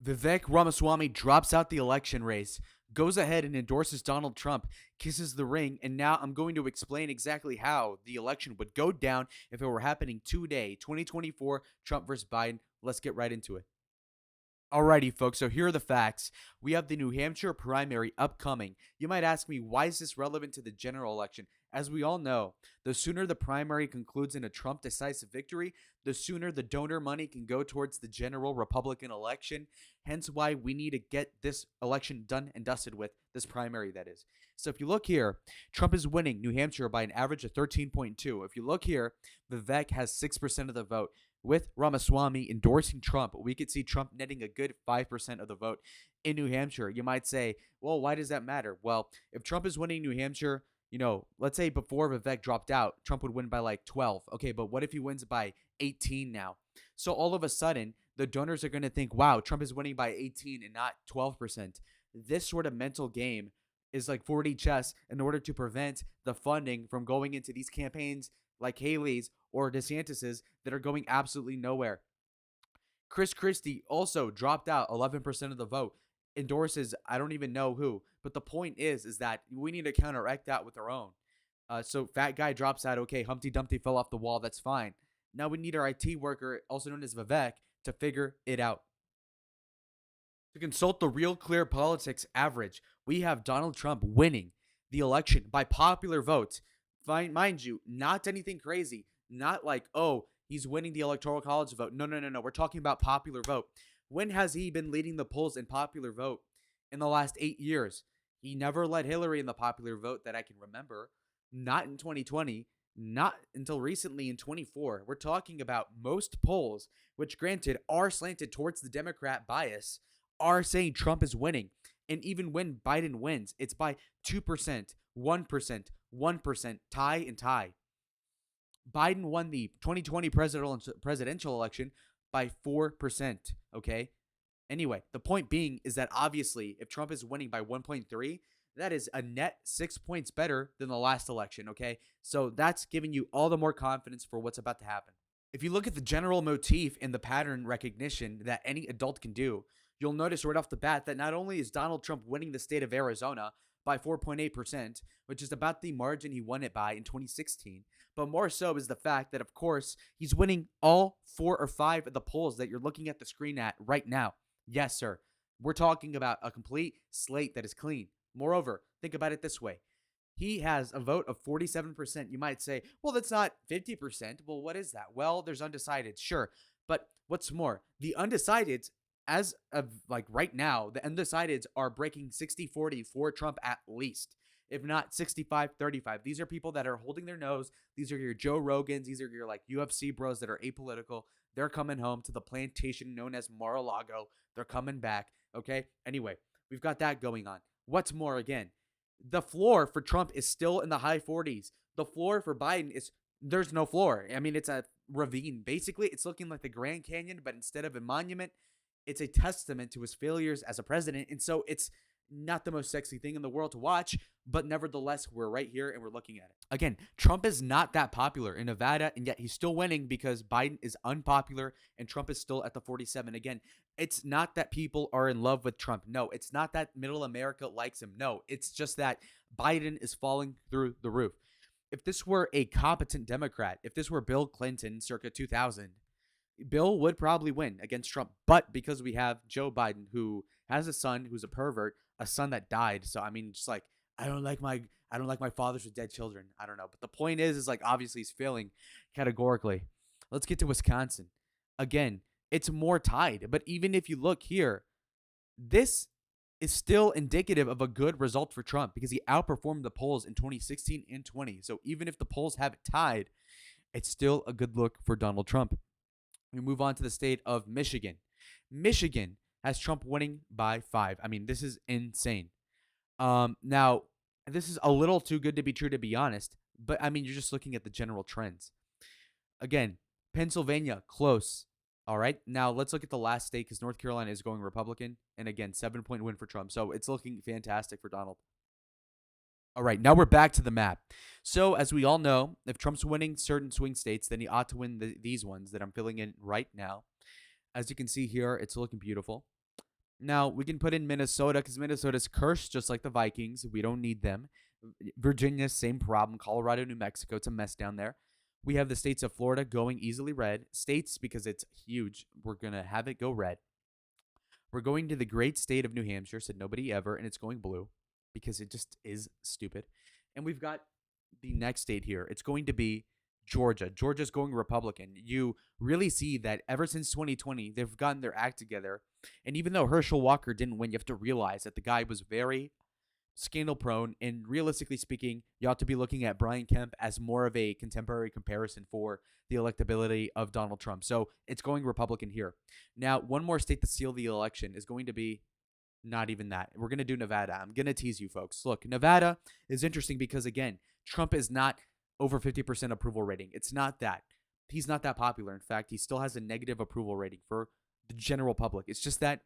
Vivek Ramaswamy drops out the election race, goes ahead and endorses Donald Trump, kisses the ring, and now I'm going to explain exactly how the election would go down if it were happening today, 2024, Trump versus Biden. Let's get right into it. Alrighty, folks, so here are the facts. We have the New Hampshire primary upcoming. You might ask me, why is this relevant to the general election? As we all know, the sooner the primary concludes in a Trump decisive victory, the sooner the donor money can go towards the general Republican election. Hence why we need to get this election done and dusted with, this primary, that is. So if you look here, Trump is winning New Hampshire by an average of 13.2. If you look here, Vivek has 6% of the vote. With Ramaswamy endorsing Trump, we could see Trump netting a good 5% of the vote in New Hampshire. You might say, well, why does that matter? Well, if Trump is winning New Hampshire, let's say before Vivek dropped out, Trump would win by like 12. Okay, but what if he wins by 18 now? So all of a sudden, the donors are going to think, wow, Trump is winning by 18 and not 12%. This sort of mental game is like 4D chess in order to prevent the funding from going into these campaigns like Haley's or DeSantis's that are going absolutely nowhere. Chris Christie also dropped out 11% of the vote, endorses I don't even know who. But the point is that we need to counteract that with our own. So fat guy drops out. Okay, Humpty Dumpty fell off the wall. That's fine. Now we need our IT worker, also known as Vivek, to figure it out. To consult the Real Clear Politics average, we have Donald Trump winning the election by popular vote. Mind you, not anything crazy. Not like, oh, he's winning the Electoral College vote. No, no, no, no. We're talking about popular vote. When has he been leading the polls in popular vote? In the last 8 years. He never led Hillary in the popular vote that I can remember. Not in 2020. Not until recently in 24. We're talking about most polls, which granted are slanted towards the Democrat bias, are saying Trump is winning. And even when Biden wins, it's by 2%, 1%, 1%, tie and tie. Biden won the 2020 presidential election by 4%. Okay. Anyway, the point being is that obviously, if Trump is winning by 1.3, that is a net 6 points better than the last election. Okay. So that's giving you all the more confidence for what's about to happen. If you look at the general motif and the pattern recognition that any adult can do, you'll notice right off the bat that not only is Donald Trump winning the state of Arizona by 4.8%, which is about the margin he won it by in 2016, but more so is the fact that, of course, he's winning all 4 or 5 of the polls that you're looking at the screen at right now. Yes, sir. We're talking about a complete slate that is clean. Moreover, think about it this way. He has a vote of 47%. You might say, well, that's not 50%. Well, what is that? Well, there's undecided, sure. But what's more, the undecideds, as of like right now, the undecideds are breaking 60-40 for Trump at least, if not 65-35. These are people that are holding their nose. These are your Joe Rogans. These are your like UFC bros that are apolitical. They're coming home to the plantation known as Mar-a-Lago. They're coming back. Okay. Anyway, we've got that going on. What's more, again, the floor for Trump is still in the high 40s. The floor for Biden is there's no floor. I mean, it's a ravine. Basically, it's looking like the Grand Canyon, but instead of a monument, it's a testament to his failures as a president. And so it's not the most sexy thing in the world to watch, but nevertheless, we're right here and we're looking at it. Again, Trump is not that popular in Nevada, and yet he's still winning because Biden is unpopular and Trump is still at the 47. Again, it's not that people are in love with Trump. No, it's not that middle America likes him. No, it's just that Biden is falling through the roof. If this were a competent Democrat, if this were Bill Clinton circa 2000, Bill would probably win against Trump. But because we have Joe Biden, who has a son who's a pervert, a son that died. So I mean, just like I don't like my fathers with dead children. I don't know. But the point is like obviously he's failing categorically. Let's get to Wisconsin. Again, it's more tied. But even if you look here, this is still indicative of a good result for Trump because he outperformed the polls in 2016 and 20. So even if the polls have it tied, it's still a good look for Donald Trump. We move on to the state of Michigan. Michigan has Trump winning by 5. I mean, this is insane. Now, this is a little too good to be true, to be honest. But, I mean, you're just looking at the general trends. Again, Pennsylvania, close. All right. Now, let's look at the last state because North Carolina is going Republican. And, again, 7-point win for Trump. So, it's looking fantastic for Donald. All right, now we're back to the map. So, as we all know, if Trump's winning certain swing states, then he ought to win these ones that I'm filling in right now. As you can see here, it's looking beautiful. Now, we can put in Minnesota because Minnesota's cursed just like the Vikings. We don't need them. Virginia, same problem. Colorado, New Mexico, it's a mess down there. We have the states of Florida going easily red. States, because it's huge, we're going to have it go red. We're going to the great state of New Hampshire, said nobody ever, and it's going blue because it just is stupid. And we've got the next state here. It's going to be Georgia. Georgia's going Republican. You really see that ever since 2020, they've gotten their act together. And even though Herschel Walker didn't win, you have to realize that the guy was very scandal prone. And realistically speaking, you ought to be looking at Brian Kemp as more of a contemporary comparison for the electability of Donald Trump. So it's going Republican here. Now, one more state to seal the election is going to be not even that. We're going to do Nevada. I'm going to tease you folks. Look, Nevada is interesting because, again, Trump is not over 50% approval rating. It's not that. He's not that popular. In fact, he still has a negative approval rating for the general public. It's just that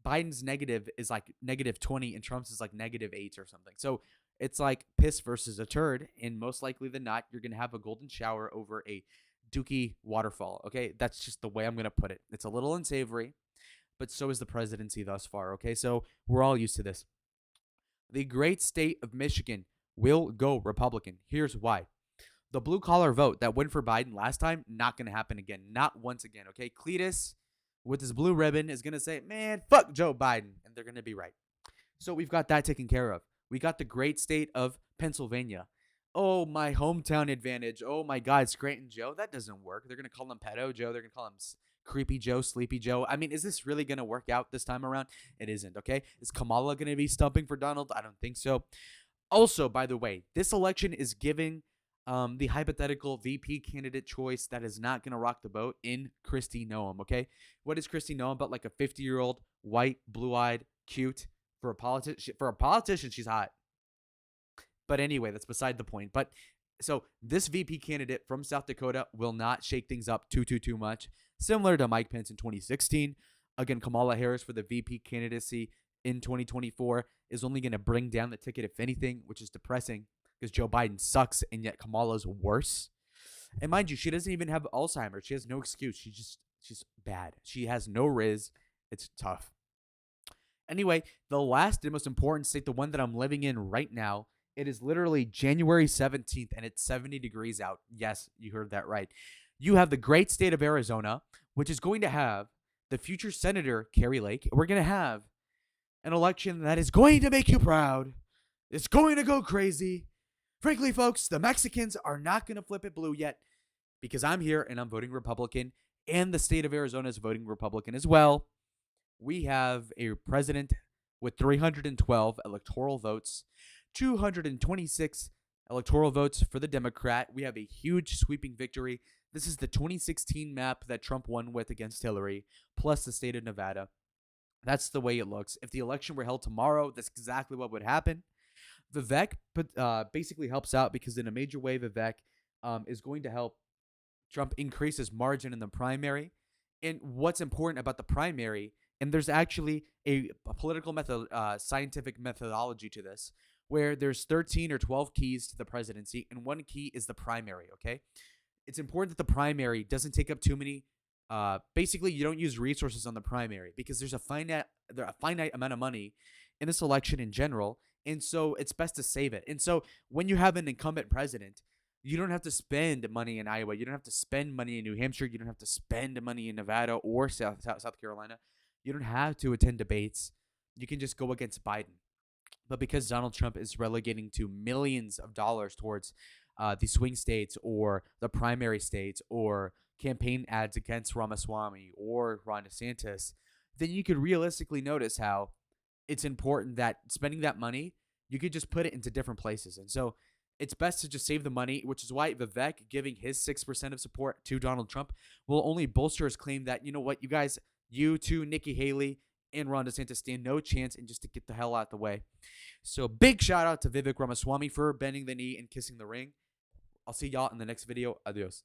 Biden's negative is like -20 and Trump's is like -8 or something. So it's like piss versus a turd. And most likely than not, you're going to have a golden shower over a dookie waterfall. Okay. That's just the way I'm going to put it. It's a little unsavory, but so is the presidency thus far. Okay. So we're all used to this. The great state of Michigan will go Republican. Here's why. The blue collar vote that went for Biden last time, not going to happen again. Not once again. Okay. Cletus with his blue ribbon is going to say, man, fuck Joe Biden. And they're going to be right. So we've got that taken care of. We got the great state of Pennsylvania. Oh, my hometown advantage. Oh, my God, Scranton Joe. That doesn't work. They're going to call him Pedo Joe. They're going to call him Creepy Joe, Sleepy Joe. I mean, is this really going to work out this time around? It isn't, okay? Is Kamala going to be stumping for Donald? I don't think so. Also, by the way, this election is giving the hypothetical VP candidate choice that is not going to rock the boat in Kristi Noem, okay? What is Kristi Noem but like a 50-year-old, white, blue-eyed, cute? For a politician, she's hot. But anyway, that's beside the point. But so this VP candidate from South Dakota will not shake things up too much, similar to Mike Pence in 2016. Again, Kamala Harris for the VP candidacy in 2024 is only going to bring down the ticket, if anything, which is depressing because Joe Biden sucks and yet Kamala's worse. And mind you, she doesn't even have Alzheimer's. She has no excuse. She's bad. She has no riz. It's tough. Anyway, the last and most important state, the one that I'm living in right now, it is literally January 17th and it's 70 degrees out. Yes, you heard that right. You have the great state of Arizona, which is going to have the future Senator Kari Lake. We're going to have an election that is going to make you proud. It's going to go crazy. Frankly, folks, the Mexicans are not going to flip it blue yet because I'm here and I'm voting Republican, and the state of Arizona is voting Republican as well. We have a president with 312 electoral votes, 226 electoral votes for the Democrat. We have a huge sweeping victory. This is the 2016 map that Trump won with against Hillary, plus the state of Nevada. That's the way it looks. If the election were held tomorrow, that's exactly what would happen. Vivek basically helps out because in a major way, Vivek is going to help Trump increase his margin in the primary. And what's important about the primary, and there's actually a political method, scientific methodology to this, where there's 13 or 12 keys to the presidency, and one key is the primary, okay? It's important that the primary doesn't take up too many. Basically, you don't use resources on the primary because there's a finite amount of money in this election in general, and so it's best to save it. And so when you have an incumbent president, you don't have to spend money in Iowa. You don't have to spend money in New Hampshire. You don't have to spend money in Nevada or South Carolina. You don't have to attend debates. You can just go against Biden. But because Donald Trump is relegating to millions of dollars towards the swing states or the primary states or campaign ads against Ramaswamy or Ron DeSantis, then you could realistically notice how it's important that spending that money, you could just put it into different places. And so it's best to just save the money, which is why Vivek giving his 6% of support to Donald Trump will only bolster his claim that, you know what, you guys, you too, Nikki Haley and Ron DeSantis stand no chance, and just to get the hell out the way. So big shout out to Vivek Ramaswamy for bending the knee and kissing the ring. I'll see y'all in the next video. Adios.